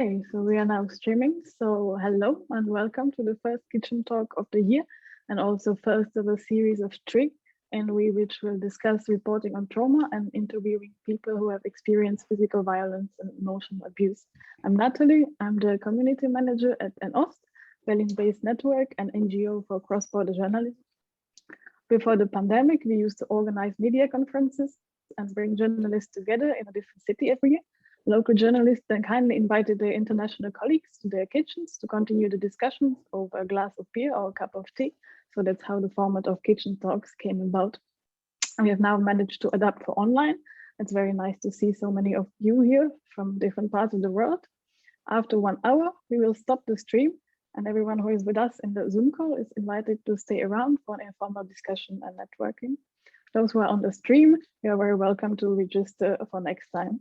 Okay, so we are now streaming. So hello and welcome to the first kitchen talk of the year and also first of a series of three which will discuss reporting on trauma and interviewing people who have experienced physical violence and emotional abuse. I'm Natalie, I'm the community manager at n-ost, Berlin-based network and NGO for cross-border journalism. Before the pandemic, we used to organize media conferences and bring journalists together in a different city every year. Local journalists then kindly invited their international colleagues to their kitchens to continue the discussions over a glass of beer or a cup of tea. So that's how the format of kitchen talks came about. We have now managed to adapt for online. It's very nice to see so many of you here from different parts of the world. After 1 hour, we will stop the stream and everyone who is with us in the Zoom call is invited to stay around for an informal discussion and networking. Those who are on the stream, you are very welcome to register for next time.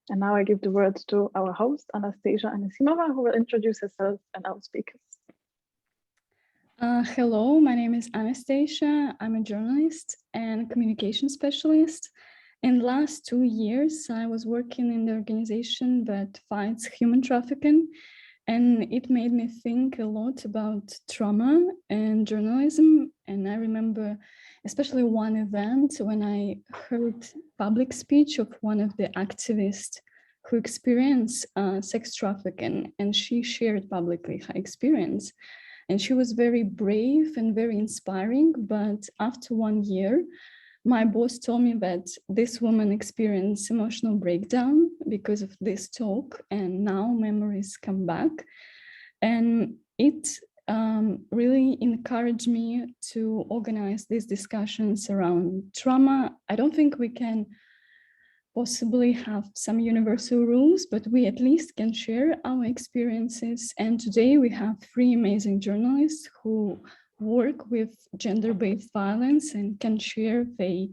And now I give the word to our host, Anastasia Anisimova, who will introduce herself and our speakers. Hello, my name is Anastasia. I'm a journalist and communication specialist. In the last 2 years, I was working in the organization that fights human trafficking, and it made me think a lot about trauma and journalism. And I remember especially one event when I heard public speech of one of the activists who experienced sex trafficking, and she shared publicly her experience. And she was very brave and very inspiring, but after 1 year, my boss told me that this woman experienced emotional breakdown because of this talk, and now memories come back. And it really encouraged me to organize these discussions around trauma. I don't think we can possibly have some universal rules, but we at least can share our experiences. And today we have 3 amazing journalists who work with gender-based violence and can share their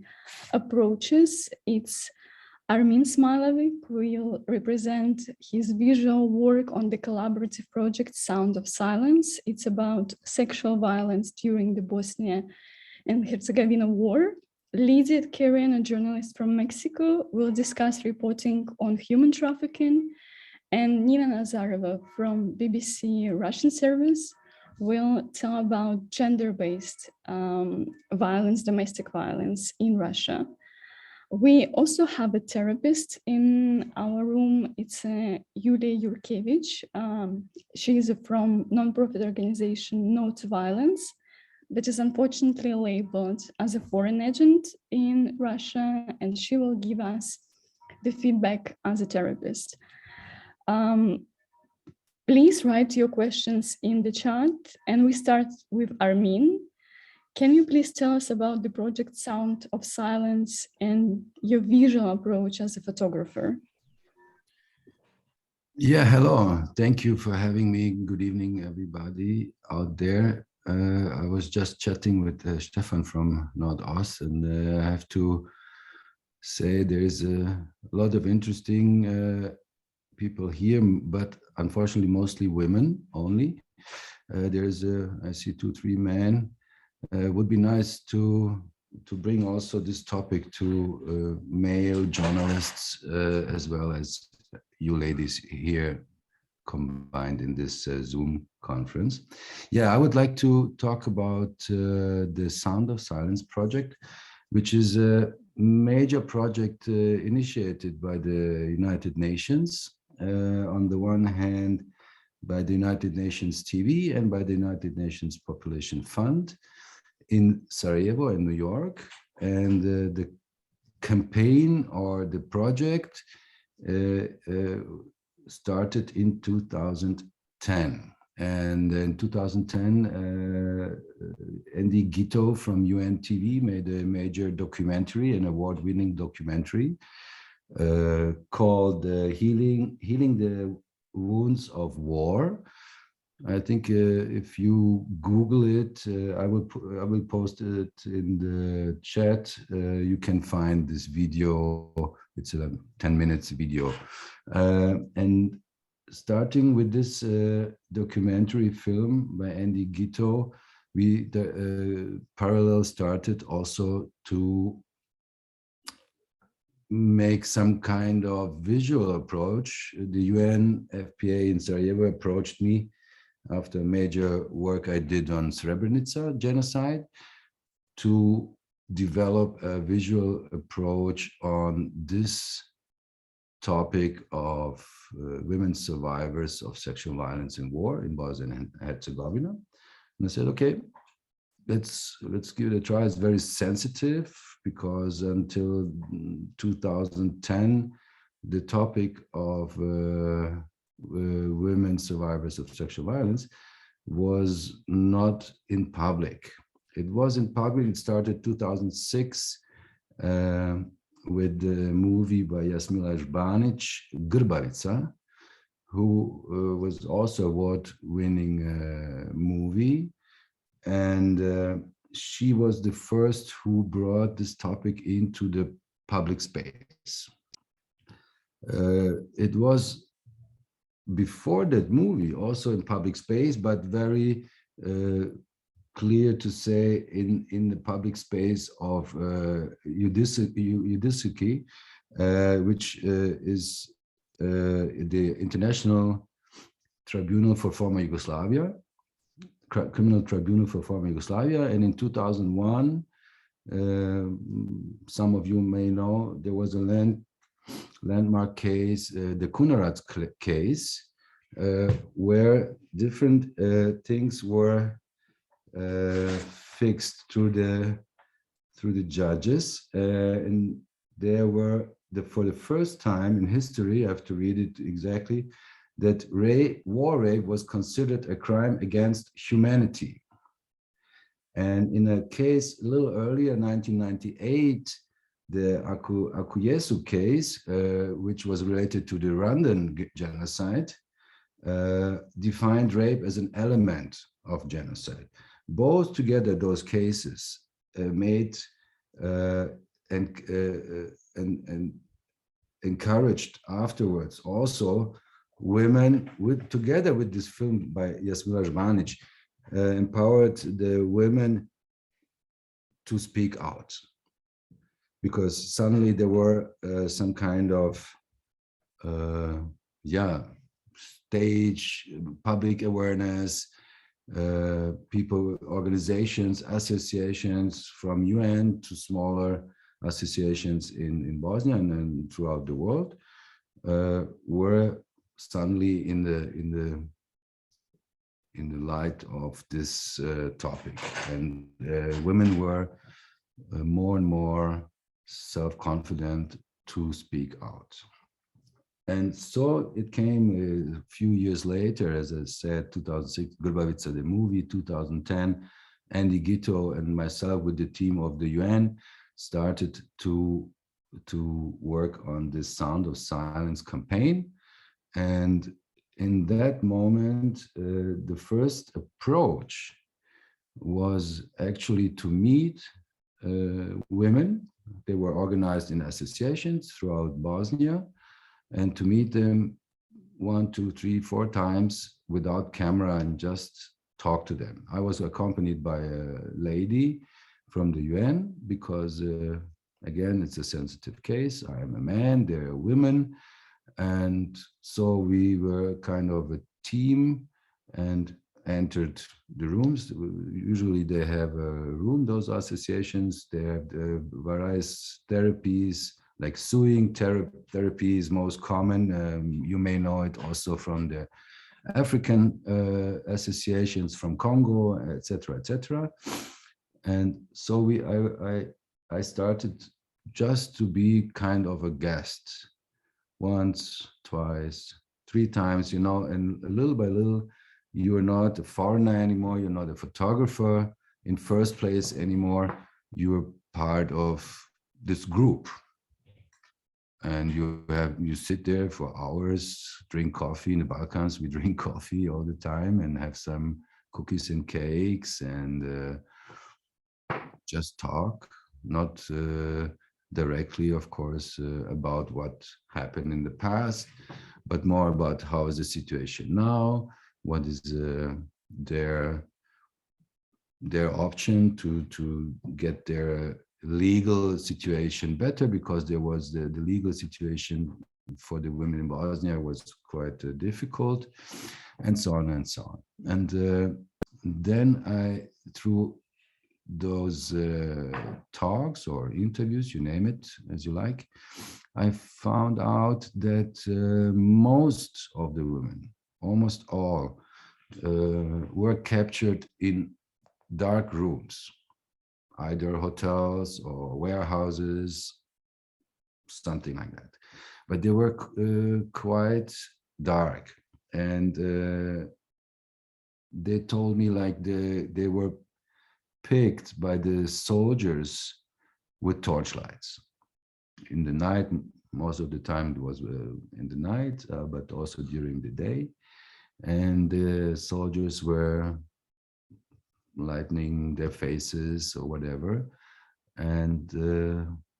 approaches. It's Armin Smailovic will represent his visual work on the collaborative project Sound of Silence. It's about sexual violence during the Bosnia and Herzegovina war. Lydiette Carrión, a journalist from Mexico, will discuss reporting on human trafficking. And Nina Nazarova from BBC Russian service will tell about gender-based violence, domestic violence in Russia. We also have a therapist in our room. It's Yulia Yurkevich. She is from nonprofit organization No to Violence, that is unfortunately labeled as a foreign agent in Russia, and she will give us the feedback as a therapist. Please write your questions in the chat, and we start with Armin. Can you please tell us about the project Sound of Silence and your visual approach as a photographer? Yeah, hello. Thank you for having me. Good evening, everybody out there. I was just chatting with Stefan from n-ost, and I have to say there is a lot of interesting people here, but unfortunately mostly women only. There's I see 2, 3 men. Would be nice to bring also this topic to male journalists as well as you ladies here combined in this Zoom conference. Yeah, I would like to talk about the Sound of Silence project, which is a major project initiated by the United Nations. On the one hand, by the United Nations TV and by the United Nations Population Fund in Sarajevo in New York. And the campaign or the project started in 2010. And in 2010, Andy Gito from UNTV made a major documentary, an award-winning documentary called Healing the Wounds of War. I think if you Google it, I will post it in the chat. You can find this video. It's a 10 minutes video. And starting with this documentary film by Andy Gito, the parallel started also to make some kind of visual approach. The UN FPA in Sarajevo approached me after major work I did on Srebrenica genocide to develop a visual approach on this topic of women survivors of sexual violence in war in Bosnia and Herzegovina. And I said, okay, let's give it a try. It's very sensitive because until 2010, the topic of women survivors of sexual violence was not in public. It was in public. It started 2006 with the movie by Jasmila Žbanić, Grbavica, who was also award-winning movie. And she was the first who brought this topic into the public space. It was before that movie also in public space, but very clear to say in the public space of Judiciary, which is the International Tribunal for Former Yugoslavia, Criminal Tribunal for Former Yugoslavia. And in 2001, some of you may know, there was a landmark case, the Kunarac case, where different things were fixed through the judges, and there were for the first time in history, I have to read it exactly, that war rape was considered a crime against humanity. And in a case a little earlier, 1998, the Akuyesu case, which was related to the Rwandan genocide, defined rape as an element of genocide. Both together, those cases made and encouraged afterwards also women, together with this film by Jasmila Žbanić, empowered the women to speak out, because suddenly there were some kind of stage public awareness, people, organizations, associations from UN to smaller associations in Bosnia and throughout the world were suddenly in the light of this topic, and women were more and more self-confident to speak out. And so it came a few years later, as I said, 2006, Grbavica, the movie, 2010, Andy Gito and myself with the team of the UN started to work on this Sound of Silence campaign. And in that moment, the first approach was actually to meet women. They were organized in associations throughout Bosnia, and to meet them 1, 2, 3, 4 times without camera and just talk to them. I was accompanied by a lady from the UN because, again, it's a sensitive case. I am a man, they're women. And so we were kind of a team and entered the rooms. Usually they have a room, those associations. They have various therapies, like suing therapy is most common. You may know it also from the African associations from Congo, etc., etc. And so I started just to be kind of a guest, once, twice, 3 times, and little by little, you're not a foreigner anymore. You're not a photographer in first place anymore. You're part of this group. And you sit there for hours, drink coffee. In the Balkans, we drink coffee all the time and have some cookies and cakes and just talk, not directly, of course, about what happened in the past, but more about how is the situation now, what is their option to get their legal situation better, because there was the legal situation for the women in Bosnia was quite difficult, and so on and so on. And then through those talks or interviews, you name it as you like, I found out that most of the women, almost all, were captured in dark rooms, either hotels or warehouses, something like that. But they were quite dark, and they told me like they were picked by the soldiers with torchlights in the night. Most of the time it was in the night, but also during the day. And the soldiers were lightening their faces or whatever, and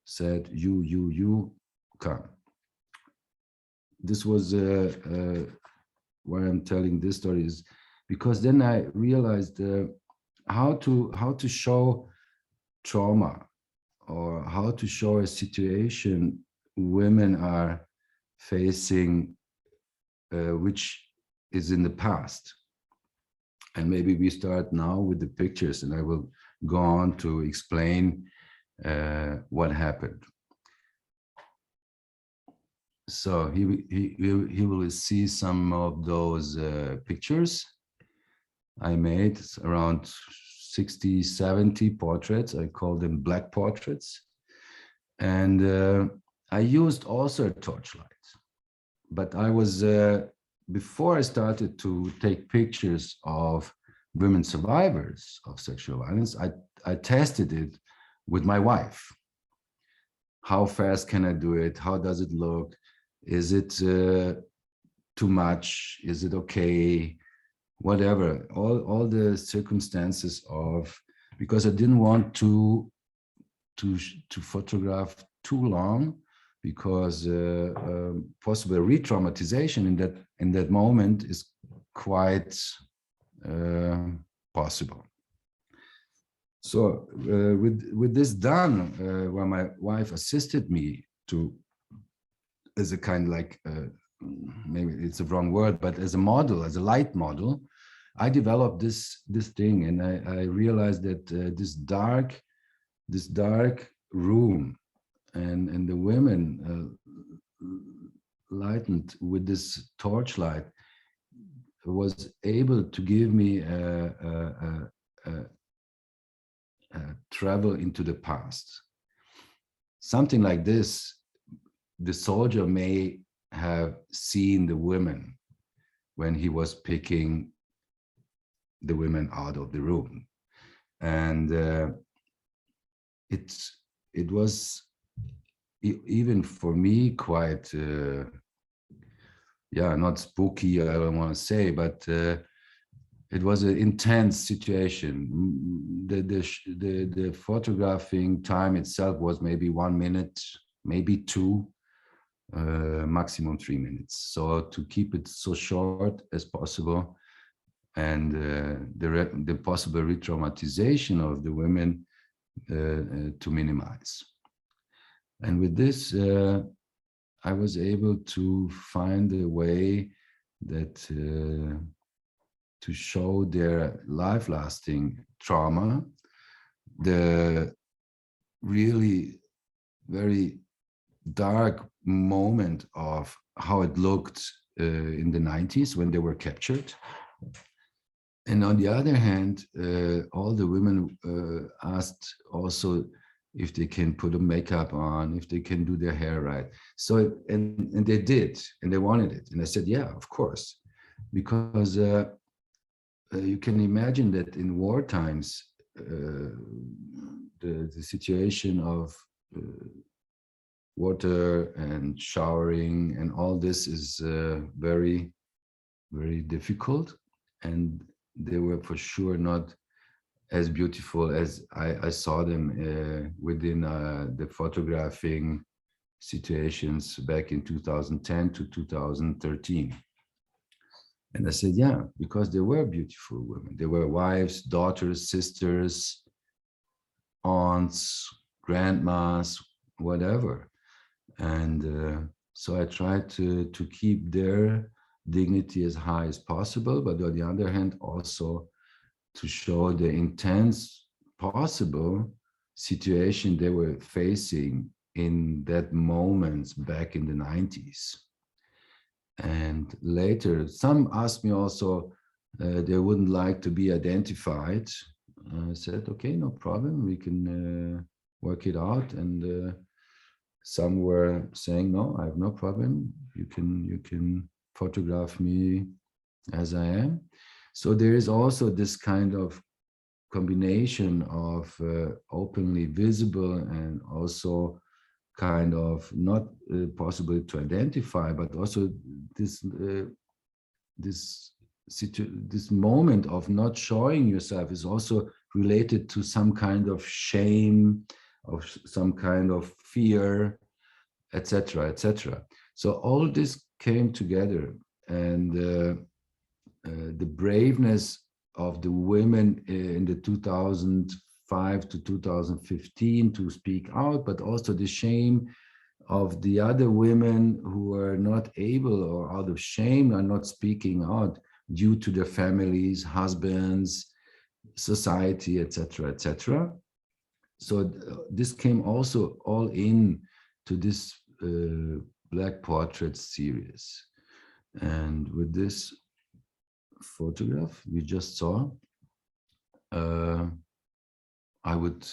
said, you come. This was why I'm telling this story, is because then I realized how to show trauma, or how to show a situation women are facing, which is in the past. And maybe we start now with the pictures, and I will go on to explain what happened. So he will see some of those pictures I made, around 60, 70 portraits. I call them black portraits. And I used also a torchlight. But I was, before I started to take pictures of women survivors of sexual violence, I tested it with my wife. How fast can I do it? How does it look? Is it too much? Is it okay? Whatever, all the circumstances of, because I didn't want to photograph too long, because possible re-traumatization in that moment is quite possible. So with this done, where my wife assisted me to, as a kind of like, maybe it's a wrong word, but as a model, as a light model, I developed this thing, and I realized that this dark room, and the women lightened with this torchlight, was able to give me a travel into the past. Something like this, the soldier may have seen the women when he was picking the women out of the room, and it was even for me quite not spooky, I don't want to say, but it was an intense situation. The photographing time itself was maybe 1 minute, maybe 2, maximum 3 minutes. So to keep it so short as possible, and the possible re-traumatization of the women to minimize. And with this, I was able to find a way that to show their life-lasting trauma, the really very dark moment of how it looked in the 90s when they were captured. And on the other hand, all the women asked also if they can put a makeup on, if they can do their hair right. So, and they did, and they wanted it. And I said, yeah, of course, because you can imagine that in war times, the situation of water and showering and all this is very, very difficult. And they were for sure not as beautiful as I saw them within the photographing situations back in 2010 to 2013. And I said, yeah, because they were beautiful women. They were wives, daughters, sisters, aunts, grandmas, whatever. And so I tried to keep their dignity as high as possible, but on the other hand, also to show the intense possible situation they were facing in that moment back in the 90s. And later, some asked me also, they wouldn't like to be identified. I said, okay, no problem, we can work it out. And some were saying, no, I have no problem. You can photograph me as I am. So there is also this kind of combination of openly visible and also kind of not possible to identify, but also this this moment of not showing yourself is also related to some kind of shame, of some kind of fear, etc., etc. So all this came together, and the braveness of the women in the 2005 to 2015 to speak out, but also the shame of the other women who are not able or out of shame are not speaking out due to their families, husbands, society, etc., etc. So this came also all in to this Black Portrait series. And with this photograph we just saw, I would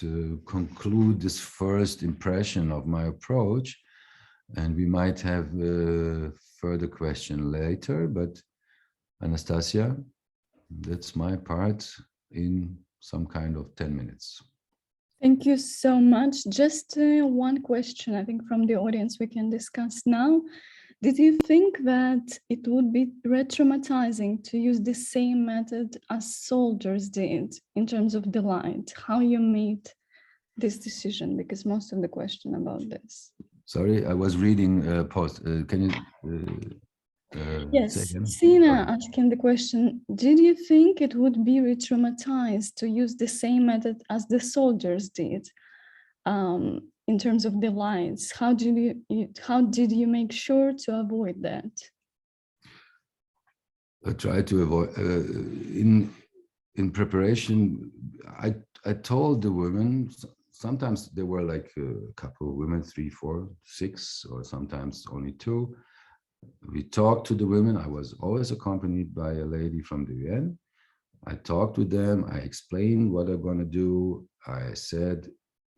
conclude this first impression of my approach, and we might have further question later, but Anastasia, that's my part in some kind of 10 minutes. Thank you so much. Just one question, I think, from the audience we can discuss now. Did you think that it would be re-traumatizing to use the same method as soldiers did in terms of the light? How you made this decision? Because most of the question about this. Sorry, I was reading post. Can you yes, say again? Sina asking the question, did you think it would be re-traumatized to use the same method as the soldiers did? In terms of the lights, how did you make sure to avoid that? I try to avoid in preparation. I told the women, sometimes there were like a couple of women, 3, 4, 6, or sometimes only 2. We talked to the women. I was always accompanied by a lady from the UN. I talked with them. I explained what I'm going to do. I said,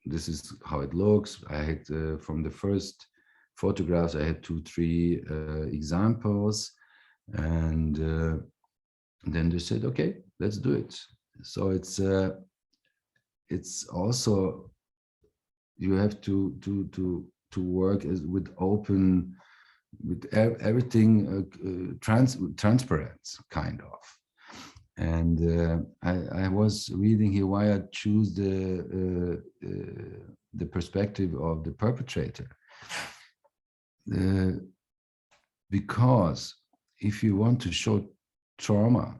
this is how it looks. I had from the first photographs, I had 2, 3 examples, and then they said, okay, let's do it. So it's also, you have to work with open, with everything transparent, kind of. And I was reading here why I choose the perspective of the perpetrator. Because if you want to show trauma,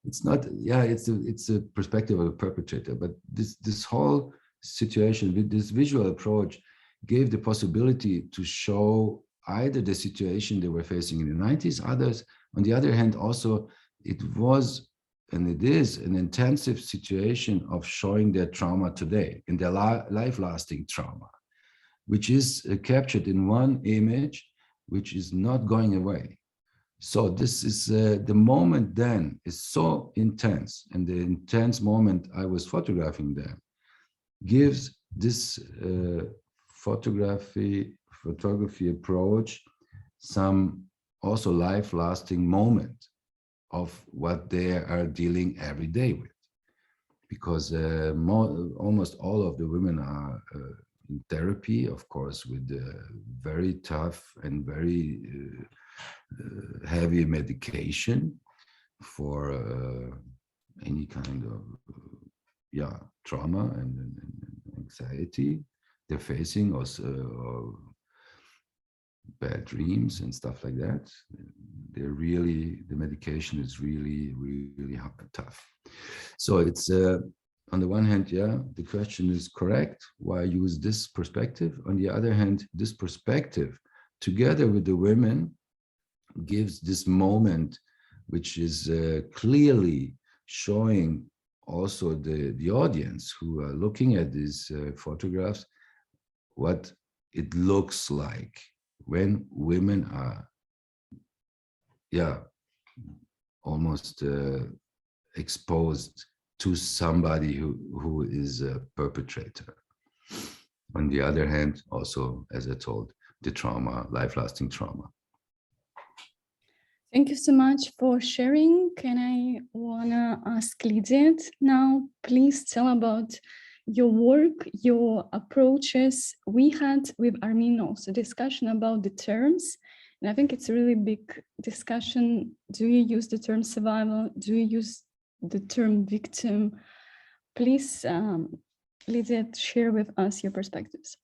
it's not, yeah, it's a perspective of the perpetrator, but this whole situation with this visual approach gave the possibility to show either the situation they were facing in the 90s, others, on the other hand, also it was, and it is, an intensive situation of showing their trauma today, in their life-lasting trauma, which is captured in one image, which is not going away. So this is, the moment then is so intense, and the intense moment I was photographing them gives this photography approach some also life-lasting moment of what they are dealing every day with, because almost all of the women are in therapy, of course, with very tough and very heavy medication for any kind of trauma and anxiety they're facing, also bad dreams and stuff like that. They're really, the medication is really, really tough. So it's on the one hand, yeah, the question is correct. Why use this perspective? On the other hand, this perspective, together with the women, gives this moment, which is clearly showing also the audience who are looking at these photographs, what it looks like when women are, yeah, almost exposed to somebody who is a perpetrator. On the other hand, also, as I told, the trauma, life-lasting trauma. Thank you so much for sharing. Can I wanna ask Lydiette now, please tell about your work, your approaches. We had with Armin also discussion about the terms, and I think it's a really big discussion. Do you use the term survival? Do you use the term victim? Please, Lydiette, share with us your perspectives.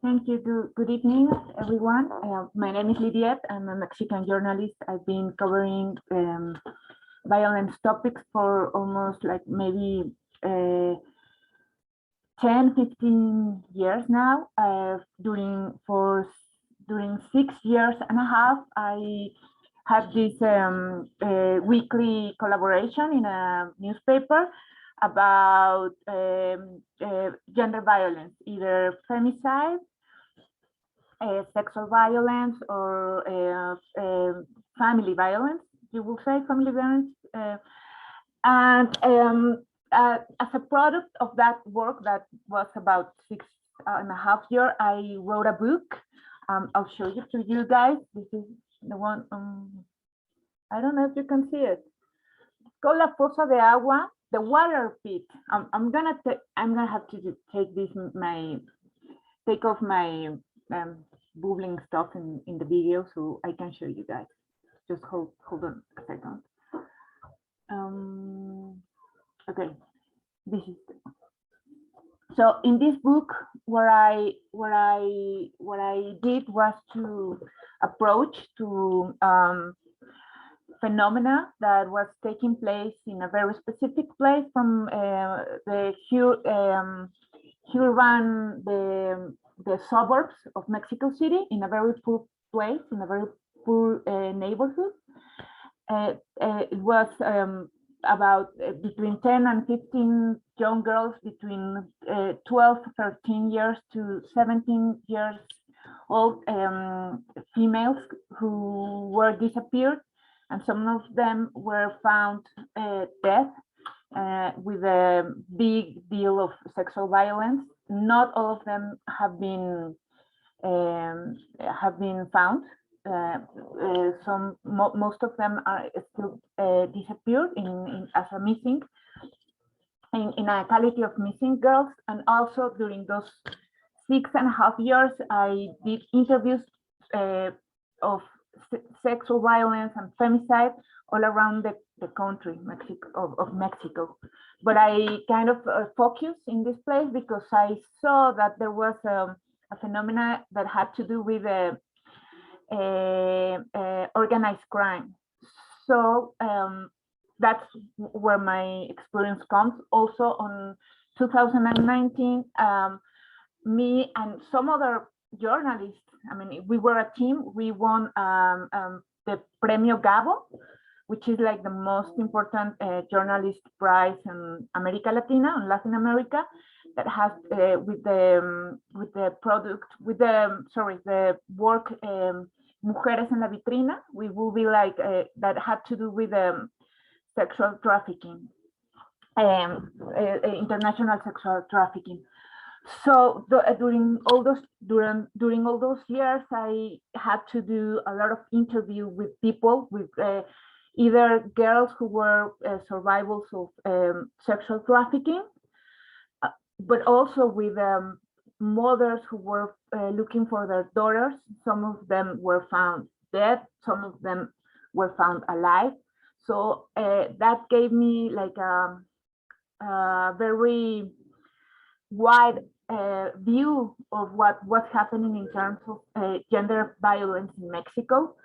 Thank you. Good evening, everyone. My name is Lydiette. I'm a Mexican journalist. I've been covering violence topics for almost like maybe 10, 15 years now. During 6 years and a half, I had this weekly collaboration in a newspaper about gender violence, either femicide, sexual violence, or family violence. You will say family violence. And as a product of that work, that was about 6.5 years, I wrote a book. I'll show it to you guys. This is the one. I don't know if you can see it. It's called La Fosa de Agua, the water pit. I'm gonna have to take off my bubbling stuff in the video so I can show you guys. Just hold on a second. Okay, this is. So in this book, what I did was to approach to phenomena that was taking place in a very specific place from the suburbs of Mexico City, in a very poor place, in a very poor neighborhood. It was about between 10 and 15 young girls between 12, 13 years to 17 years old, females who were disappeared, and some of them were found dead with a big deal of sexual violence. Not all of them have been found. Most of them are still disappeared as a missing, in a quality of missing girls. And also during those 6.5 years, I did interviews of sexual violence and femicide all around the country, Mexico. But I kind of focused in this place because I saw that there was a phenomena that had to do with organized crime. So that's where my experience comes. Also on 2019, me and some other journalists, I mean, we were a team. We won the Premio Gabo, which is like the most important journalist prize in America Latina, in Latin America, that has with the work Mujeres en la Vitrina. We will be like that had to do with sexual trafficking, international sexual trafficking. So during all those years, I had to do a lot of interview with people, with either girls who were survivors of sexual trafficking, but also with mothers who were looking for their daughters. Some of them were found dead, some of them were found alive. So that gave me like a very wide view of what's happening in terms of gender violence in Mexico,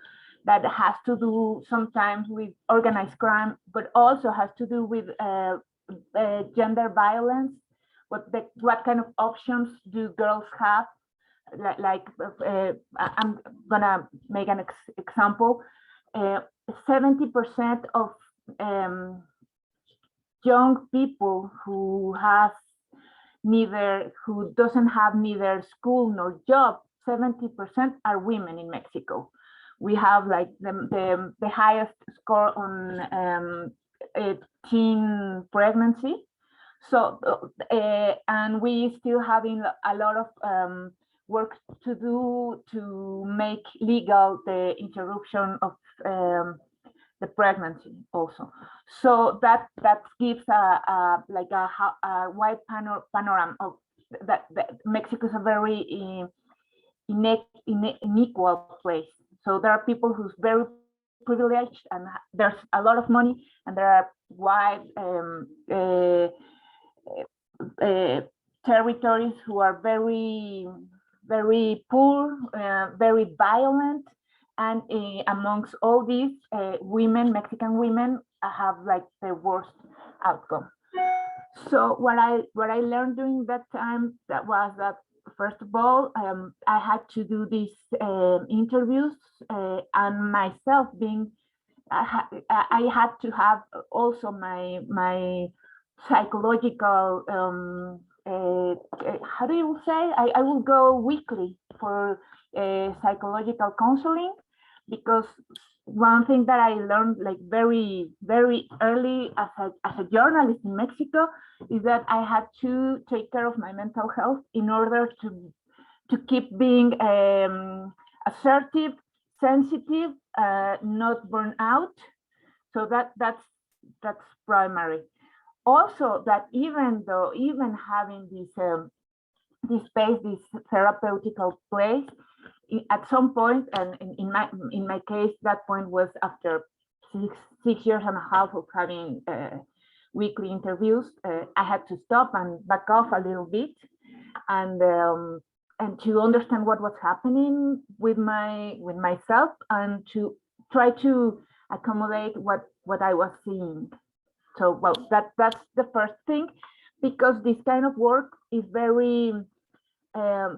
that has to do sometimes with organized crime, but also has to do with gender violence? What kind of options do girls have? I'm gonna make an example. 70% of young people who doesn't have neither school nor job, 70% are women in Mexico. We have like the highest score on teen pregnancy. So, and we still having a lot of work to do to make legal the interruption of the pregnancy also. So that gives a wide panorama of that Mexico is a very unequal place. So there are people who's very privileged and there's a lot of money, and there are wide territories who are very, very poor, very violent. And amongst all these, Mexican women have like the worst outcome. So what I learned during that time was that, first of all, I had to do these interviews, and myself I had to have also my psychological, how do you say? I will go weekly for psychological counseling, because one thing that I learned like very, very early as a journalist in Mexico is that I had to take care of my mental health in order to keep being assertive, sensitive, not burn out. So that's primary. Also, that even having this space, this therapeutical place, at some point, and in my case, that point was after six years and a half of having weekly interviews. I had to stop and back off a little bit, and to understand what was happening with myself, and to try to accommodate what I was seeing. So, well, that's the first thing, because this kind of work is very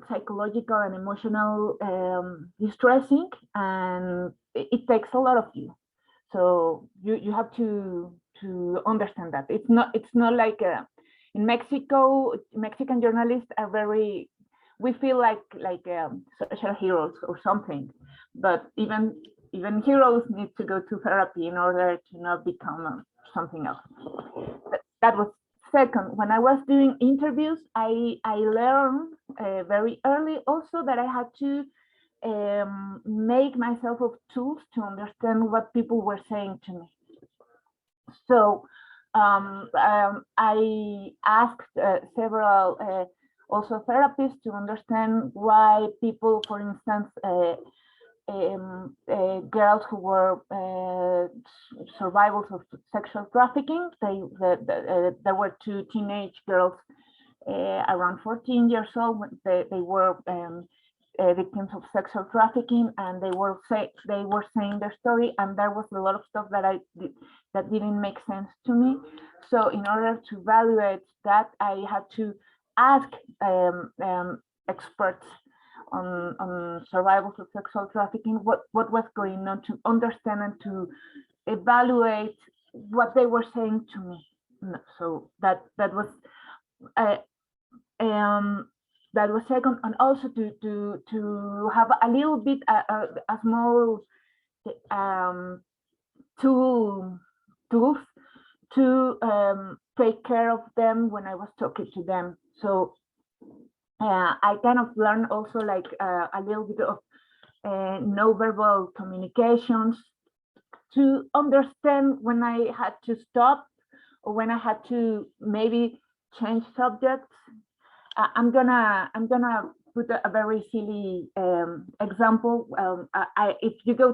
psychological and emotional, distressing, and it takes a lot of you. So you have to understand that it's not like in Mexico. Mexican journalists are very, we feel like social heroes or something, but even heroes need to go to therapy in order to not become something else. That was second. When I was doing interviews, I learned very early also that I had to make myself of tools to understand what people were saying to me. So I asked several also therapists to understand why people, for instance, girls who were survivors of sexual trafficking. There were two teenage girls around 14 years old. They were victims of sexual trafficking, and they were saying their story, and there was a lot of stuff that didn't make sense to me. So in order to evaluate that, I had to ask experts on survivors of sexual trafficking what was going on, to understand and to evaluate what they were saying to me. So that was second, and also to have a little bit a small tools to take care of them when I was talking to them. So I kind of learned also like a little bit of non-verbal communications, to understand when I had to stop or when I had to maybe change subjects. I'm gonna put a very silly example. If you go,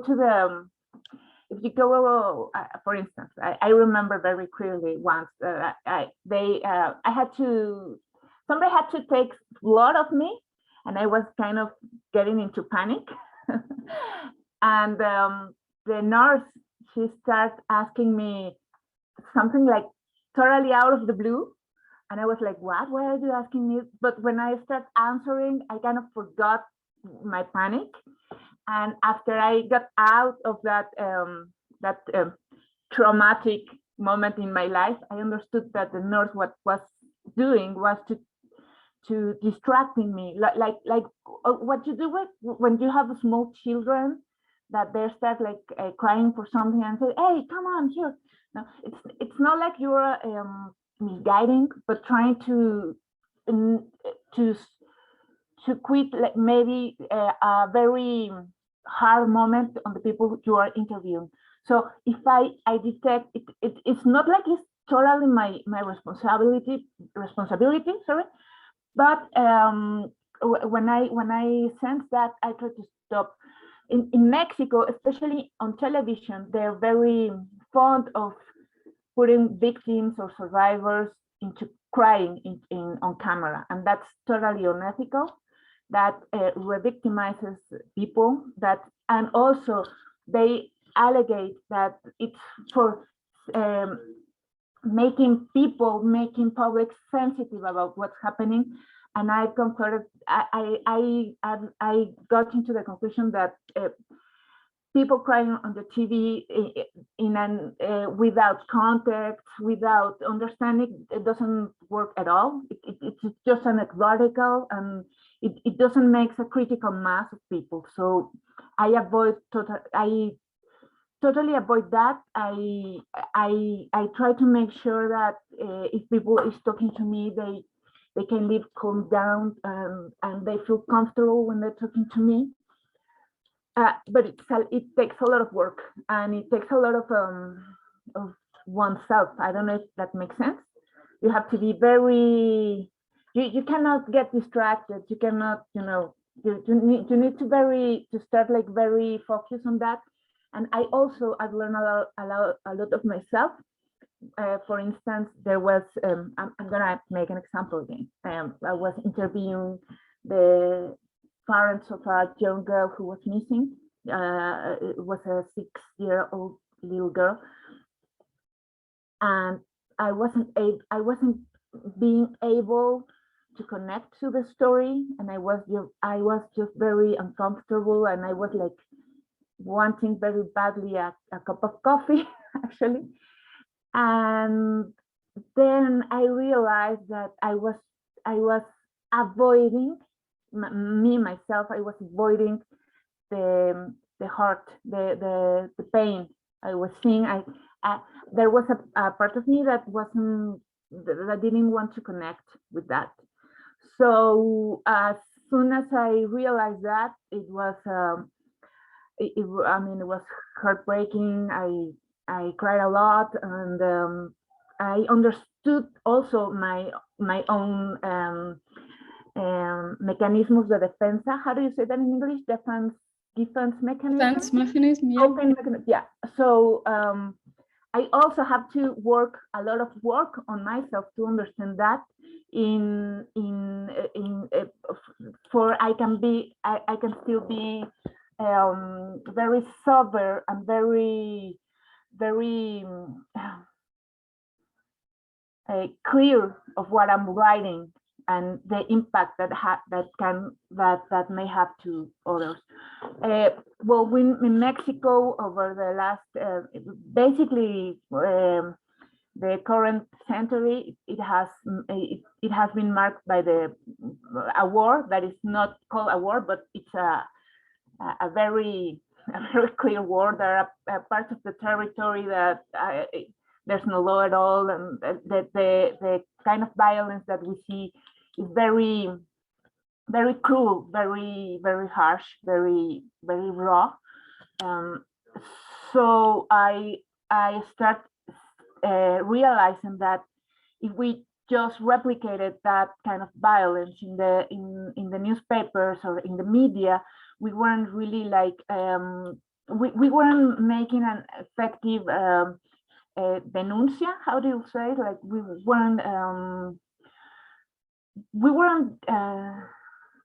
for instance, I remember very clearly once somebody had to take blood of me, and I was kind of getting into panic. And the nurse, she started asking me something like, totally out of the blue. And I was like, what? Why are you asking me? But when I start answering, I kind of forgot my panic. And after I got out of that traumatic moment in my life, I understood that the nurse what was doing was to distracting me, like what you do when you have small children that they start like crying for something and say, hey, come on here. No, it's not like you're misguiding, but trying to quit like maybe a very hard moment on the people you are interviewing. So if I detect it's not like it's totally my responsibility, sorry, but when I sense that, I try to stop. In Mexico, especially on television, they're very fond of putting victims or survivors into crying on camera, and that's totally unethical. That re-victimizes people. And also they allegate that it's for making public sensitive about what's happening. And I concluded, I got into the conclusion that people crying on the TV without context, without understanding, it doesn't work at all. It's just anecdotal, and it doesn't make a critical mass of people. So I totally avoid that. I try to make sure that if people is talking to me, they can live calm down and they feel comfortable when they're talking to me. But it takes a lot of work, and it takes a lot of oneself. I don't know if that makes sense. You have to be very. You cannot get distracted. You cannot, you need to start like very focused on that. And I've learned a lot of myself. For instance, there was, I'm gonna make an example again. I was interviewing the parents of a young girl who was missing. It was a 6-year-old little girl. And I wasn't being able to connect to the story. And I was just very uncomfortable, and I was like wanting very badly a cup of coffee, actually. And then I realized that I was avoiding myself. I was avoiding the heart, the pain I was seeing. There was a part of me that didn't want to connect with that. So as soon as I realized that, it was heartbreaking. I cried a lot, and I understood also my own mechanisms de defensa. How do you say that in English? Defense mechanism. Defense mechanism. Yeah. Okay, yeah. So I also have to a lot of work on myself to understand that. For I can still be very sober and very clear of what I'm writing and the impact that may have to others. Well, in Mexico, over the last basically the current century, it has been marked by a war that is not called a war, but it's a very clear war. There are parts of the territory that there's no law at all, and the kind of violence that we see is very, very cruel, very, very harsh, very, very raw. So I start realizing that if we just replicated that kind of violence in the newspapers or in the media, we weren't really like we weren't making an effective denuncia. How do you say it? Like we weren't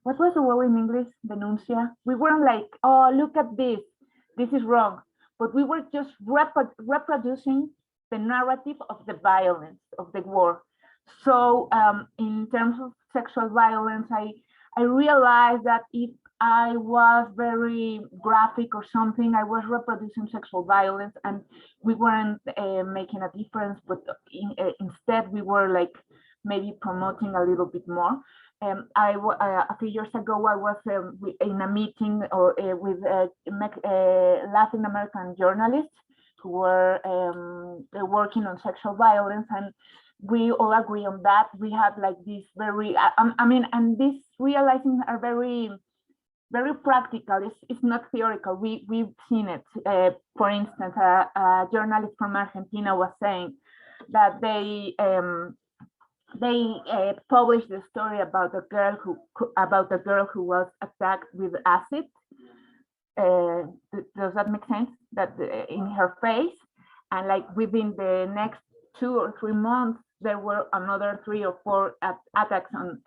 what was the word in English? Denuncia. We weren't like, oh, look at this is wrong, but we were just reproducing the narrative of the violence of the war. So in terms of sexual violence, I realized that if I was very graphic or something, I was reproducing sexual violence, and we weren't making a difference, but instead we were like maybe promoting a little bit more. A few years ago, I was in a meeting with Latin American journalists who were working on sexual violence, and we all agree on that. We have like this very, I mean, and these realizing are very, very practical. It's not theoretical. We've seen it. For instance, a journalist from Argentina was saying that they published the story about a girl who was attacked with acid. Does that make sense? That in her face, and like within the next 2 or 3 months, there were another 3 or 4 attacks on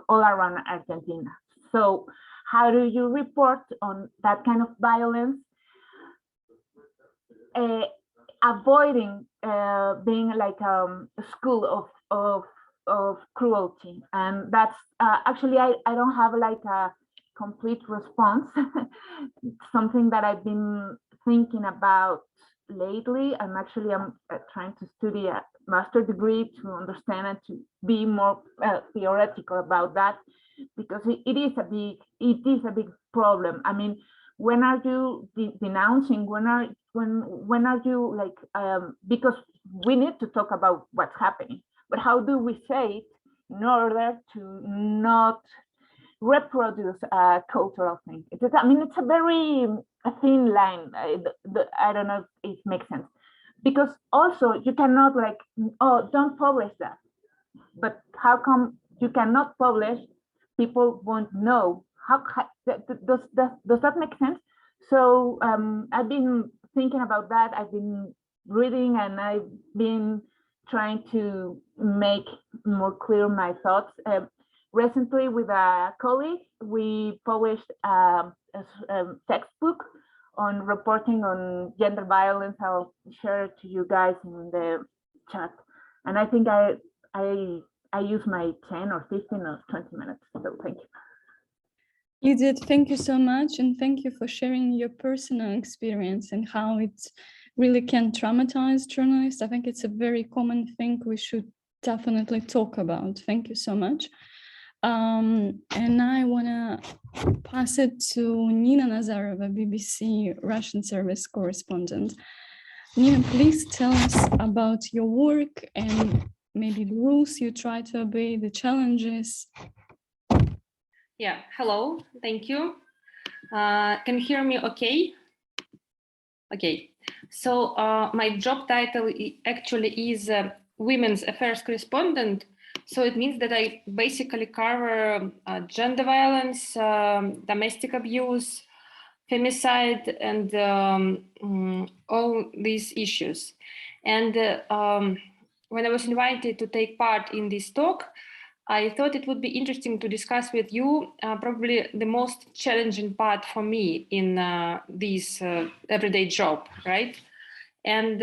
all around Argentina. So how do you report on that kind of violence? Avoiding being like a school of cruelty. And that's actually, I don't have like a complete response. Something that I've been thinking about lately. I'm trying to study a master's degree to understand and to be more theoretical about that, because it is a big problem. I mean, when are you denouncing? When are you like, because we need to talk about what's happening, but how do we say it in order to not reproduce a cultural thing? I mean, it's a very thin line. I don't know if it makes sense, because also you cannot like, oh, don't publish that. But how come you cannot publish? People won't know. How does that make sense? So I've been thinking about that. I've been reading, and I've been trying to make more clear my thoughts. Recently, with a colleague, we published a textbook on reporting on gender violence. I'll share it to you guys in the chat. And I think I use my 10 or 15 or 20 minutes. So thank you. Lydiette, thank you so much, and thank you for sharing your personal experience and how it really can traumatize journalists. I think it's a very common thing we should definitely talk about. Thank you so much. And I want to pass it to Nina Nazarova, BBC Russian service correspondent. Nina, please tell us about your work and maybe the rules you try to obey, the challenges. Yeah, hello, thank you. Can you hear me okay? Okay, so my job title actually is Women's Affairs Correspondent. So it means that I basically cover gender violence, domestic abuse, femicide, and all these issues. And when I was invited to take part in this talk, I thought it would be interesting to discuss with you probably the most challenging part for me in this everyday job, right? And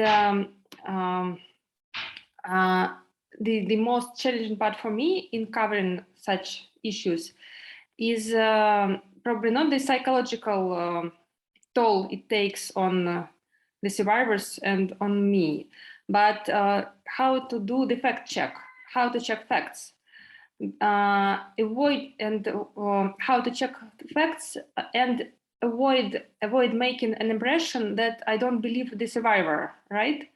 the most challenging part for me in covering such issues is probably not the psychological toll it takes on the survivors and on me, but how to do the fact check, how to check facts. How to check facts and avoid making an impression that I don't believe the survivor, right?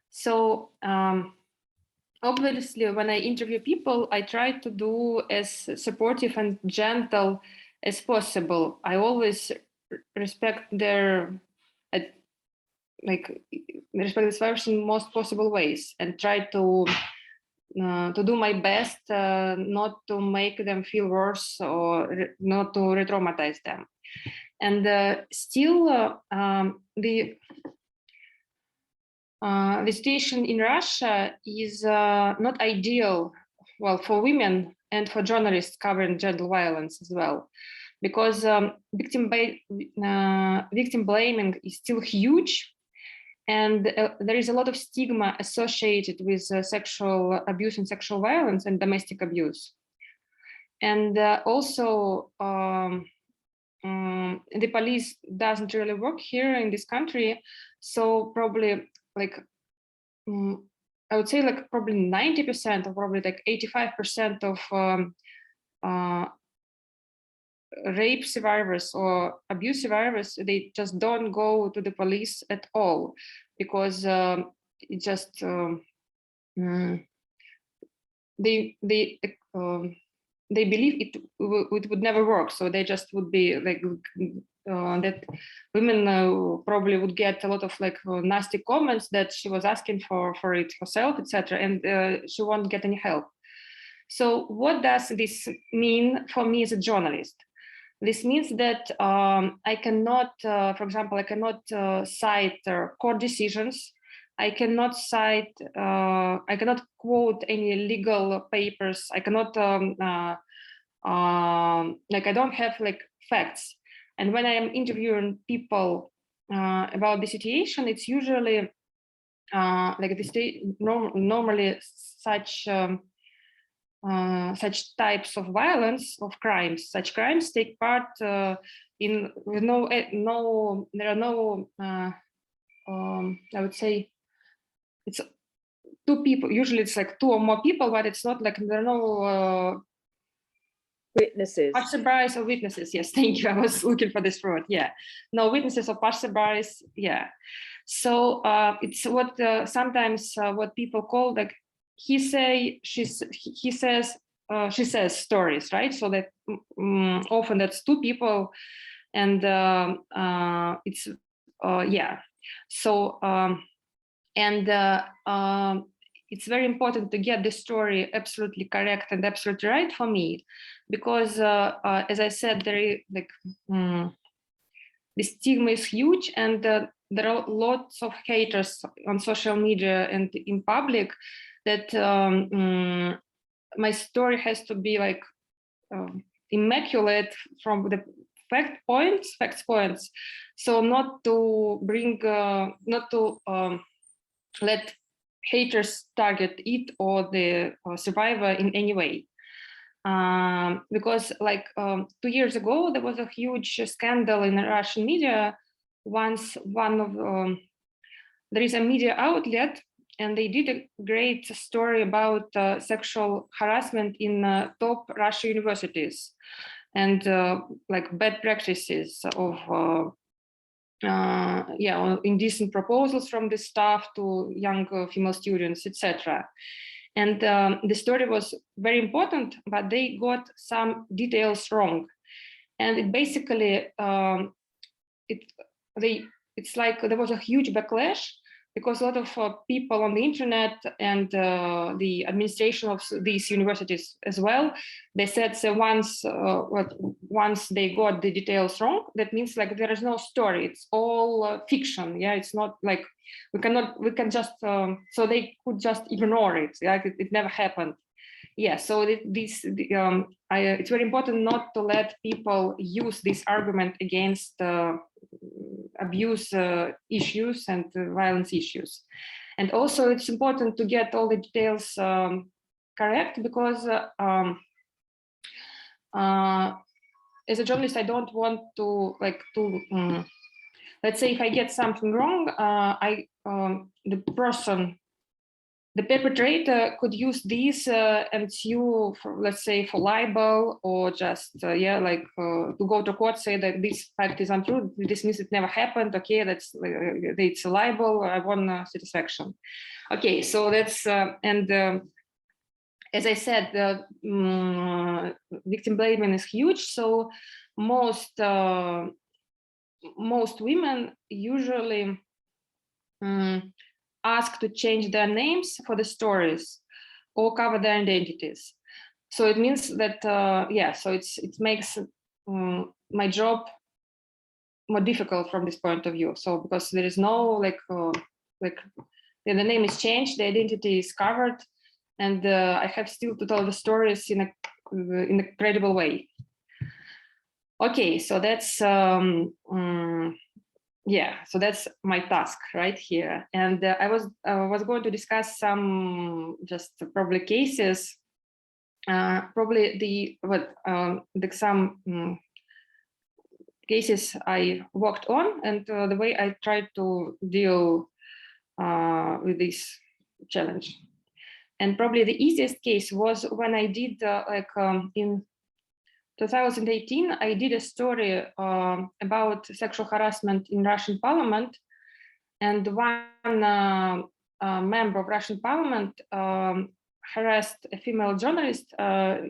So obviously, when I interview people, I try to do as supportive and gentle as possible. I always respect their respect the survivors in most possible ways and try to do my best not to make them feel worse or not to re-traumatize them. And still, the situation in Russia is not ideal, well, for women and for journalists covering gender violence as well, because victim blaming is still huge. And there is a lot of stigma associated with sexual abuse and sexual violence and domestic abuse. And also, the police doesn't really work here in this country. So probably like, I would say like probably 90% or probably like 85% of rape survivors or abuse survivors, they just don't go to the police at all, because it just they believe it would never work. So they just would be like that women probably would get a lot of like nasty comments that she was asking for it herself, etc., and she won't get any help. So what does this mean for me as a journalist? This means that I cannot, for example, I cannot cite court decisions. I cannot cite, I cannot quote any legal papers. I cannot, like I don't have like facts. And when I am interviewing people about the situation, it's usually like normally such types of violence, of crimes. Such crimes take part in with there are no I would say it's two people. Usually it's like two or more people, but it's not like there are no witnesses. Passerbys or witnesses. Yes, thank you. I was looking for this word. Yeah, no witnesses or passerbys. Yeah, so it's what sometimes what people call like he says, she says stories, right? So that often that's two people, and it's yeah. So it's very important to get the story absolutely correct and absolutely right for me, because as I said, the stigma is huge, and there are lots of haters on social media and in public that my story has to be like immaculate from the facts points, so not to bring not to let haters target it or the survivor in any way, because like 2 years ago there was a huge scandal in the Russian media. Once there is a media outlet, and they did a great story about sexual harassment in top Russian universities, and like bad practices of indecent proposals from the staff to young female students, etc. And the story was very important, but they got some details wrong, and it basically it's like there was a huge backlash, because a lot of people on the internet and the administration of these universities as well, they said, so once they got the details wrong, that means like there is no story, it's all fiction. Yeah, it's not like we can just so they could just ignore it, like it never happened. Yeah, so it's very important not to let people use this argument against abuse issues and violence issues. And also it's important to get all the details correct, because as a journalist, I don't want to let's say if I get something wrong, the perpetrator could use this and sue for, let's say, for libel, or just to go to court, say that this fact is untrue, this means it never happened. Okay, it's a libel, I won satisfaction. Okay, so that's as I said, victim blaming is huge. So most women usually ask to change their names for the stories or cover their identities. So it means that so it makes my job more difficult from this point of view. So because there is no the name is changed, the identity is covered, and I have still to tell the stories in a credible way. Okay, so that's yeah, so that's my task right here. And I was going to discuss some just probably cases, probably some cases I worked on, and the way I tried to deal with this challenge. And probably the easiest case was when I did in 2018, I did a story about sexual harassment in Russian parliament. And one member of Russian parliament harassed a female journalist.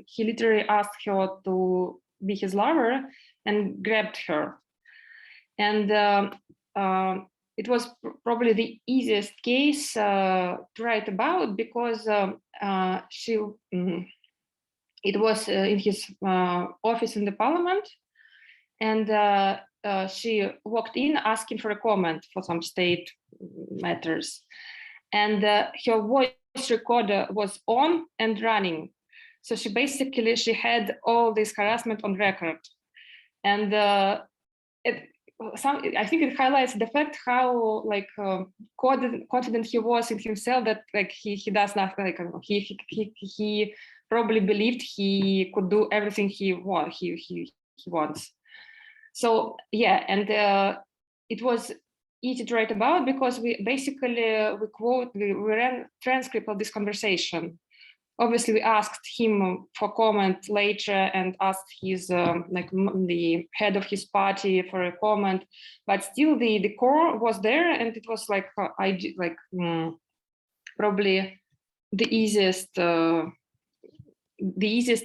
He literally asked her to be his lover and grabbed her. And it was probably the easiest case to write about, because it was in his office in the parliament, and she walked in asking for a comment for some state matters, and her voice recorder was on and running. So she had all this harassment on record, and I think it highlights the fact how confident he was in himself, that he does nothing, he probably believed he could do everything he wants. So yeah, and it was easy to write about, because we ran transcript of this conversation. Obviously, we asked him for comment later and asked his the head of his party for a comment, but still the core was there, and it was probably the easiest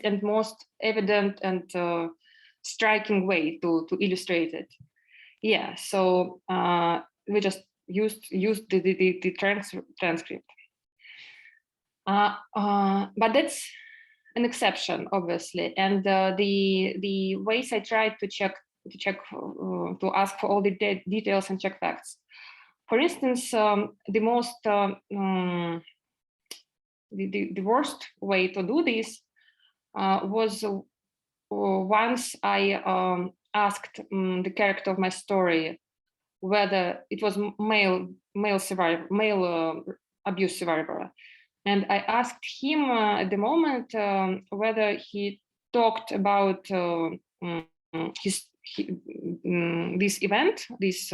and most evident and striking way to illustrate it. Yeah, so we just used the transcript. But that's an exception, obviously, and the ways I tried to to ask for all the details and check facts. For instance, the most the worst way to do this was once I asked the character of my story whether it was male abuse survivor. And I asked him at the moment whether he talked about this event, this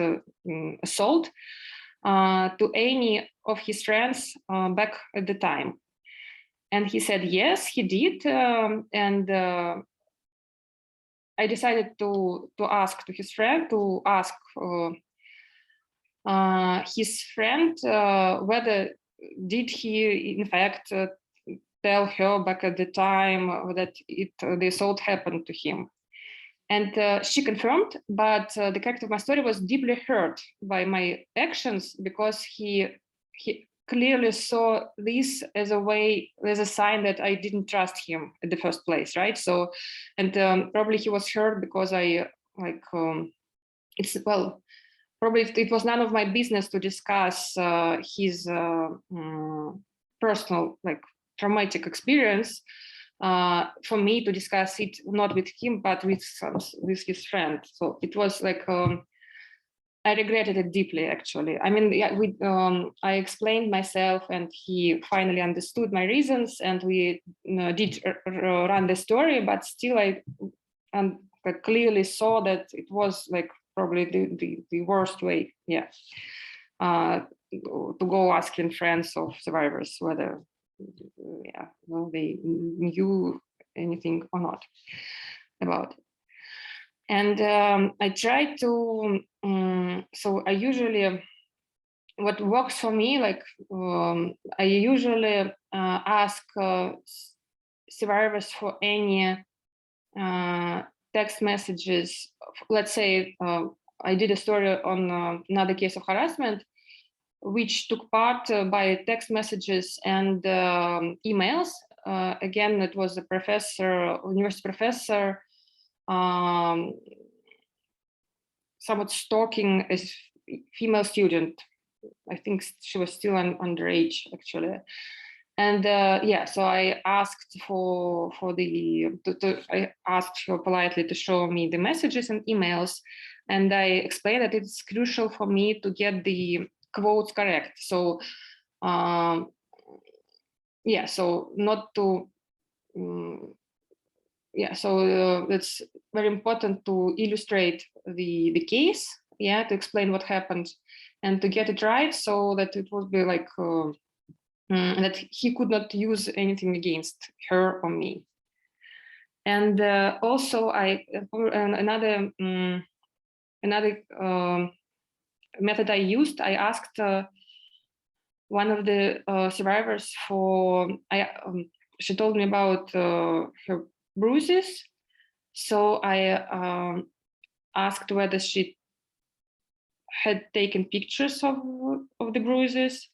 assault, to any of his friends back at the time. And he said, yes, he did. And I decided to ask to his friend, his friend whether did he in fact tell her back at the time that the assault happened to him. And she confirmed, but the character of my story was deeply hurt by my actions, because he clearly saw this as a sign that I didn't trust him in the first place, right? So, and probably he was hurt because probably it was none of my business to discuss his personal traumatic experience. For me to discuss it not with him but with his friend. So it was I regretted it deeply, actually. I mean, yeah, I explained myself, and he finally understood my reasons, and we did run the story. But still, I clearly saw that it was probably the worst way, yeah, to go asking friends of survivors whether they knew anything or not about it. And I tried to, so I usually, what works for me, I usually ask survivors for any text messages. Let's say I did a story on another case of harassment, which took part by text messages and emails. Again, it was a professor, university professor, somewhat stalking a female student. I think she was still underage, actually. And yeah, so I asked I asked her politely to show me the messages and emails, and I explained that it's crucial for me to get the quotes correct. So yeah, so not to yeah, so it's very important to illustrate the case, yeah, to explain what happened and to get it right, so that it would be like that he could not use anything against her or me. And also another method I used, I asked one of the survivors for, she told me about her bruises. So I asked whether she had taken pictures of the bruises,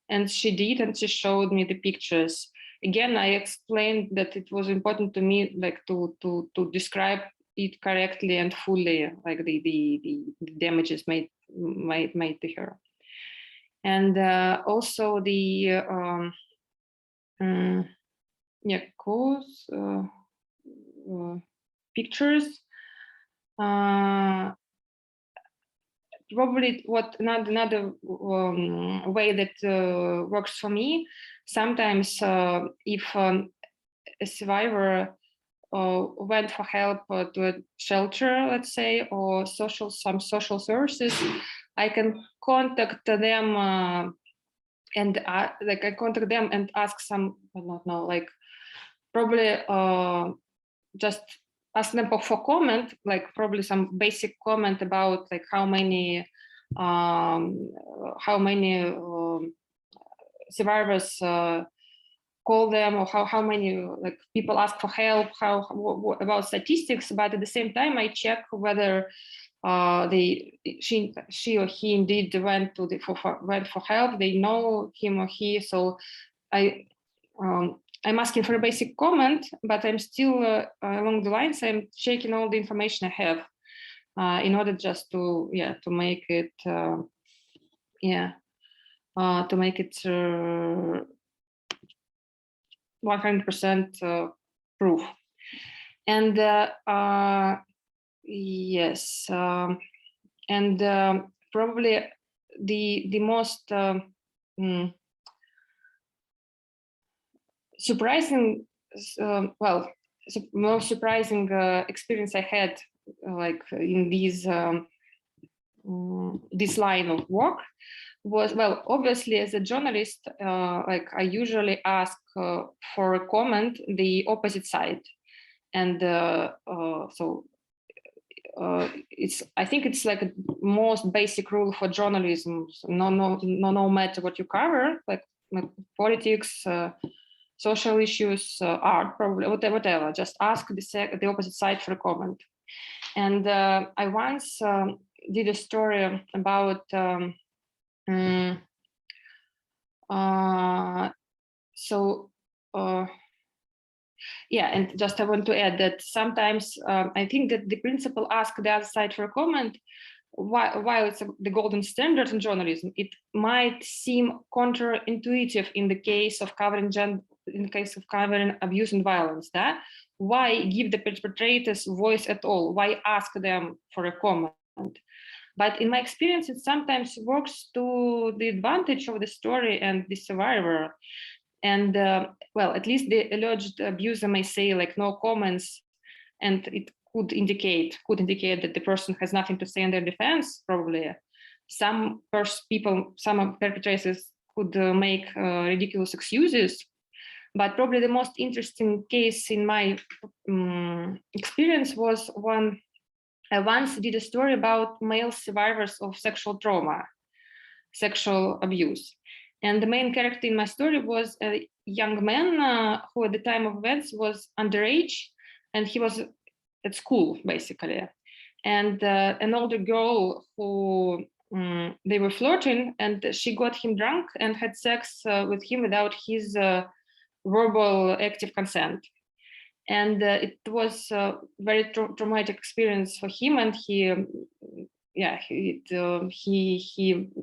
and she did, and she showed me the pictures. Again, I explained that it was important to me, like to describe it correctly and fully, like the damages made to her. And also the cause pictures. Probably what another way that works for me. Sometimes if a survivor went for help to a shelter, let's say, or some social services, I can contact them and like I contact them and ask some, I don't know, like probably just ask them for comment, like probably some basic comment about like how many survivors call them, or how many like people ask for help, about statistics. But at the same time, I check whether she or he indeed went for help. They know him or he. So I'm asking for a basic comment, but I'm still along the lines. I'm checking all the information I have in order just to make it to make it 100% proof. And yes, and probably the most surprising, most surprising experience I had, like in this line of work, was, well, obviously as a journalist, like I usually ask for a comment the opposite side, and so I think it's like a most basic rule for journalism. No matter what you cover, like politics, social issues, art, probably whatever. Just ask the opposite side for a comment. And I once did a story about yeah, and just I want to add that sometimes I think that the principle ask the other side for a comment, while it's the golden standard in journalism, it might seem counterintuitive in the case of covering abuse and violence. That why give the perpetrators voice at all? Why ask them for a comment? But in my experience, it sometimes works to the advantage of the story and the survivor. And well, at least the alleged abuser may say like no comments, and it could indicate that the person has nothing to say in their defense. Probably some perpetrators could make ridiculous excuses. But probably the most interesting case in my experience was one. I once did a story about male survivors of sexual trauma, sexual abuse. And the main character in my story was a young man who at the time of events was underage, and he was at school, basically. And an older girl who they were flirting, and she got him drunk and had sex with him without his verbal active consent. And it was a very traumatic experience for him, and he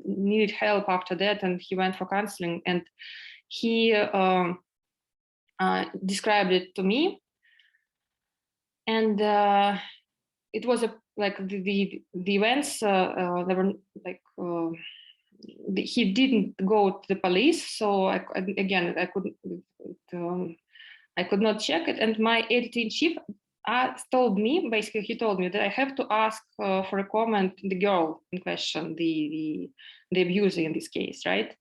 needed help after that, and he went for counseling, and he described it to me. And it was a like the events, they were like he didn't go to the police, so I could not check it. And my editor-in-chief told me, basically, he told me that I have to ask for a comment the girl in question, the abuser in this case, right?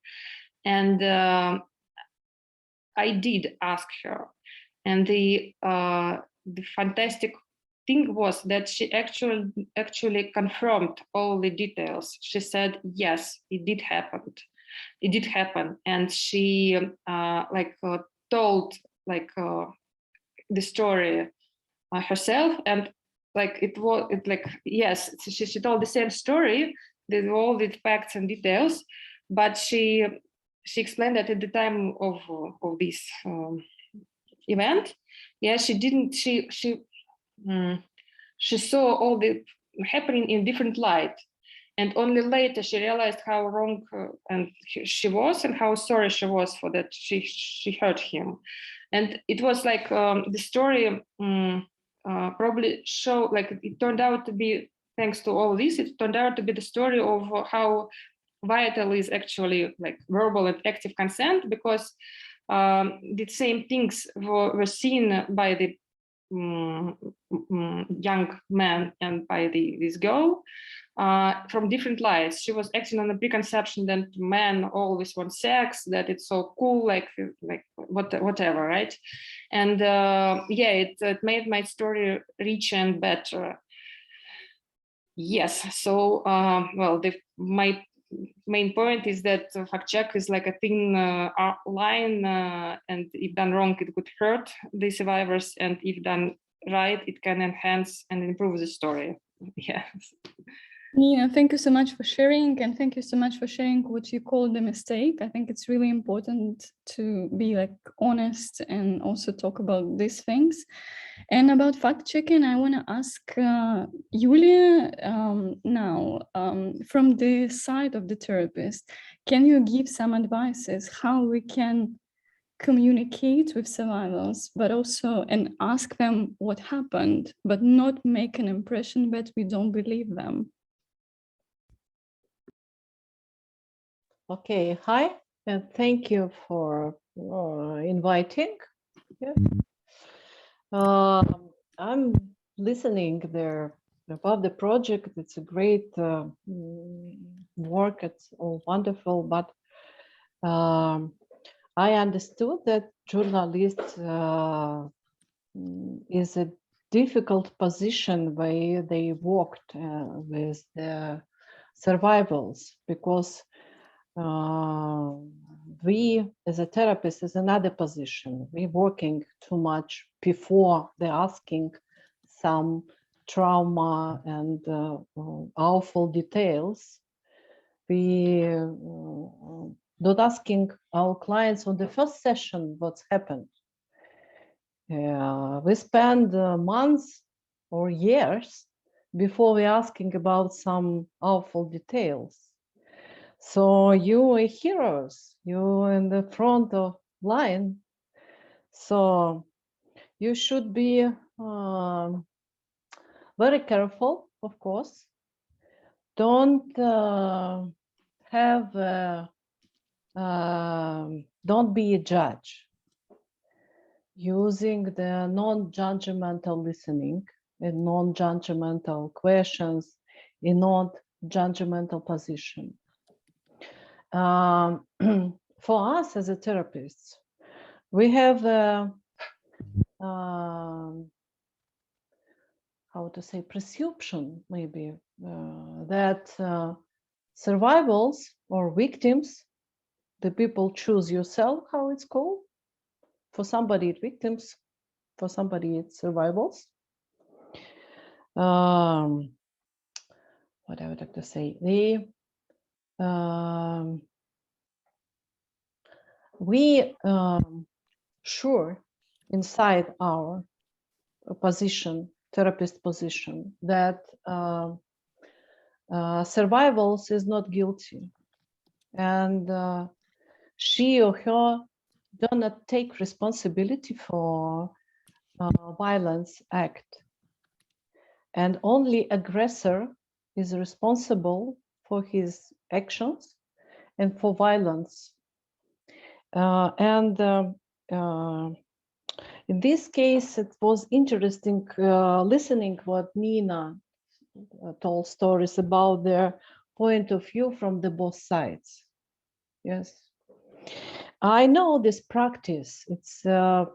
And I did ask her, and the fantastic thing was that she actually confirmed all the details. She said, yes, it did happen. It did happen, and she told the story herself, and yes, she told the same story with all the facts and details, but she explained that at the time of this event, yeah, she didn't, she saw all the happening in different light, and only later she realized how wrong and she was, and how sorry she was for that she hurt him. And it was like the story probably show, like it turned out to be, thanks to all this, it turned out to be the story of how vital is actually like verbal and active consent, because the same things were seen by the young man and by this girl from different lights. She was acting on the preconception that men always want sex, that it's so cool, like whatever, right? And yeah, it made my story richer and better. Yes, so well, my main point is that fact check is like a thin line, and if done wrong, it could hurt the survivors, and if done right, it can enhance and improve the story. Yes. Nina, thank you so much for sharing, and thank you so much for sharing what you call the mistake. I think it's really important to be like honest and also talk about these things. And about fact checking, I want to ask Yulia now, from the side of the therapist, can you give some advices how we can communicate with survivors, but also and ask them what happened, but not make an impression that we don't believe them? Okay, hi, and thank you for inviting. Yeah. I'm listening there about the project. It's a great work. It's all wonderful, but I understood that journalist is a difficult position where they worked with the survivors, because we as a therapist is another position. We're working too much before they're asking some trauma and awful details. We not asking our clients on the first session what's happened. We spend months or years before we're asking about some awful details. So you are heroes, you're in the front of line. So you should be very careful, of course. Don't don't be a judge. Using the non-judgmental listening and non-judgmental questions in non-judgmental position. For us as a therapist, we have how to say, presumption maybe that survivors or victims, the people choose yourself, how it's called. For somebody it's victims, for somebody it's survivors. What I would like to say, we sure inside our position, therapist position, that survivors is not guilty, and she or her do not take responsibility for violence act. and only aggressor is responsible for his actions and for violence. In this case, it was interesting listening what Nina told stories about their point of view from the both sides. Yes, I know this practice. It's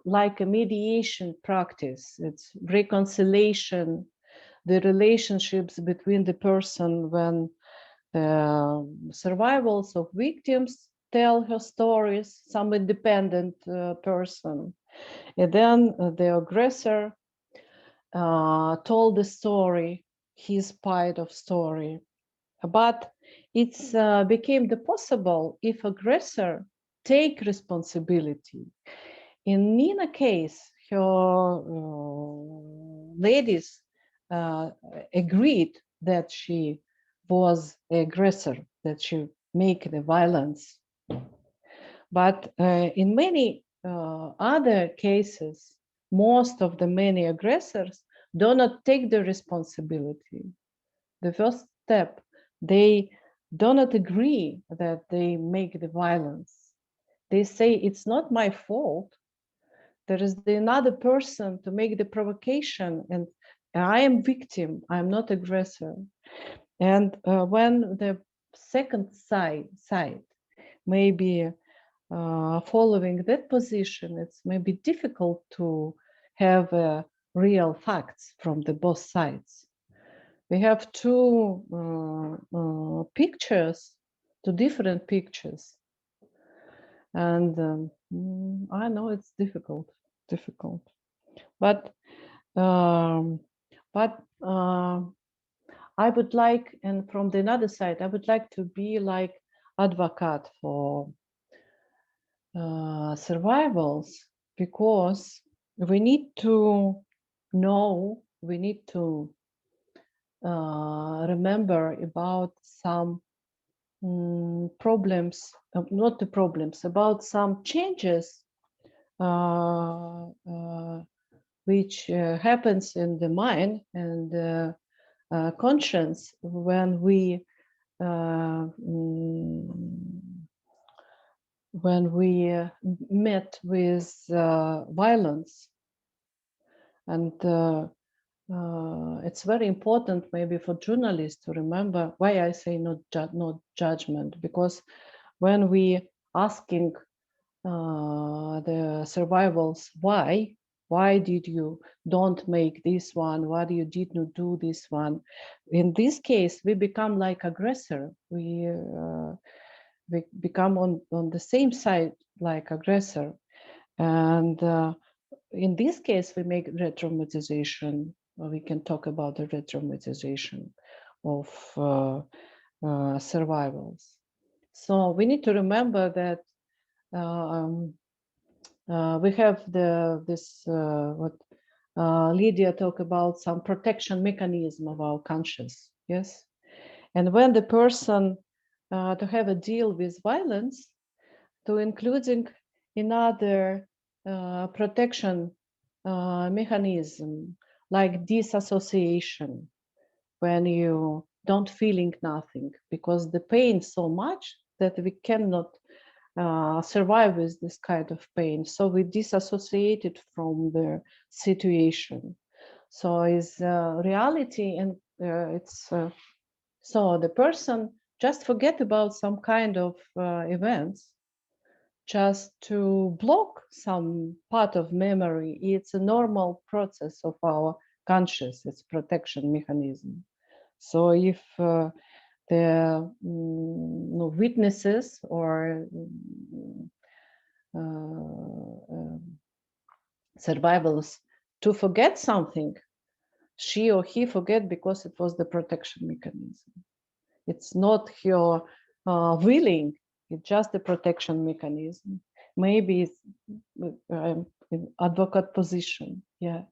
like a mediation practice. It's reconciliation, the relationships between the person when survivals of victims tell her stories, some independent person, and then the aggressor told the story, his part of story. But it's became the possible if aggressor take responsibility. In Nina case, her ladies agreed that she was the aggressor, that she make the violence. But in many other cases, most of the many aggressors do not take the responsibility. The first step, they do not agree that they make the violence. They say, it's not my fault. There is another person to make the provocation, and I am victim, I'm not aggressor. And when the second side may be following that position, it's maybe difficult to have real facts from the both sides. We have two pictures, two different pictures, and I know it's difficult, but I would like, and from the other side, I would like to be like advocate for survivals, because we need to know, we need to remember about some problems, not the problems, about some changes which happens in the mind and conscience when we met with violence. And it's very important maybe for journalists to remember why I say not judgment, because when we asking the survivals why did you don't make this one, why you did not do this one, in this case we become like aggressor, we become on the same side like aggressor, and in this case we make re-traumatization. We can talk about the re-traumatization of survivals. So we need to remember that we have what Lydia talked about, some protection mechanism of our conscious, yes? And when the person to have a deal with violence, to including another protection mechanism like disassociation, when you don't feeling nothing because the pain so much that we cannot survive with this kind of pain, so we disassociated from the situation. So is reality, and it's so the person just forget about some kind of events just to block some part of memory. It's a normal process of our conscious, it's protection mechanism. So if the witnesses or survivals to forget something, she or he forget because it was the protection mechanism. It's not her willing, it's just the protection mechanism. Maybe it's in advocate position, yeah.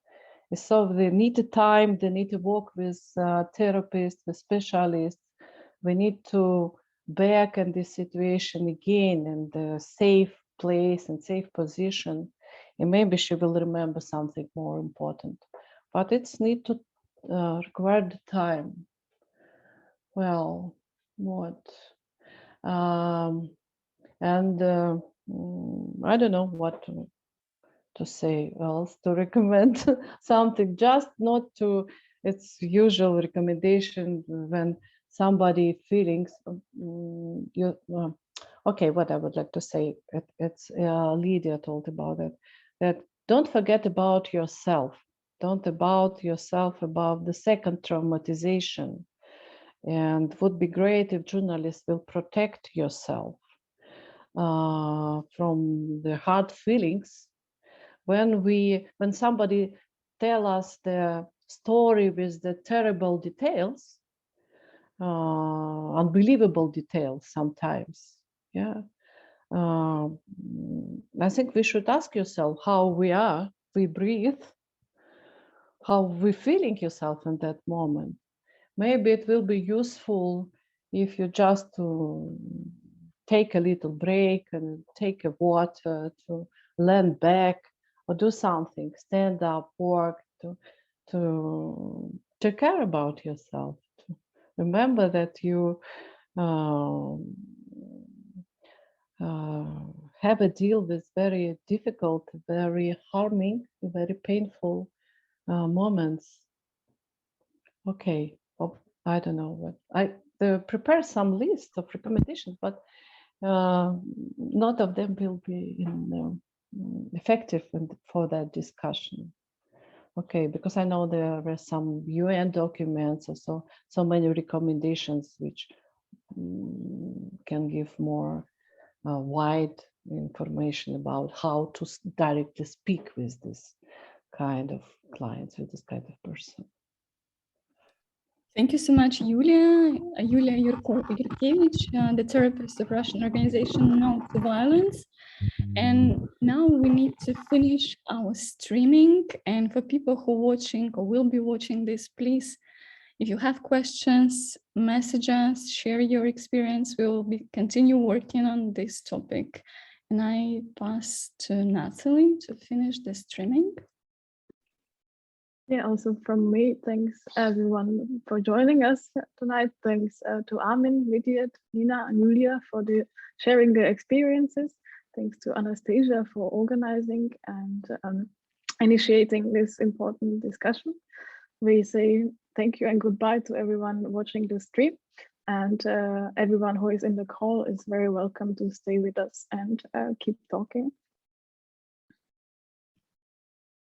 So they need time, they need to work with therapists, with specialists. We need to back in this situation again in the safe place and safe position. And maybe she will remember something more important. But it's need to required time. Well, what? And I don't know what to say else, to recommend something, just not to, it's usual recommendation when somebody feelings, okay, what I would like to say, it's Lydia told about it, that don't forget about yourself. Don't about yourself about the second traumatization. And it would be great if journalists will protect yourself from the hard feelings when somebody tell us the story with the terrible details, unbelievable details sometimes. Yeah, I think we should ask yourself how we are, we breathe, how we feeling yourself in that moment. Maybe it will be useful if you just to take a little break and take a water, to lean back or do something, stand up, work, to take care about yourself. To remember that you have a deal with very difficult, very harming, very painful moments. Okay, well, I don't know what I prepare some list of recommendations, but none of them will be effective for that discussion. Okay, because I know there are some UN documents or so many recommendations which can give more wide information about how to directly speak with this kind of clients, with this kind of person. Thank you so much, Yulia Yurkevich, the therapist of Russian organization No to Violence. And now we need to finish our streaming. And for people who are watching or will be watching this, please, if you have questions, message us, share your experience. We will continue working on this topic. And I pass to Natalie to finish the streaming. Yeah, also from me, thanks everyone for joining us tonight. Thanks to Armin, Lydiette, Nina, and Julia for sharing their experiences. Thanks to Anastasia for organizing and initiating this important discussion. We say thank you and goodbye to everyone watching the stream, and everyone who is in the call is very welcome to stay with us and keep talking.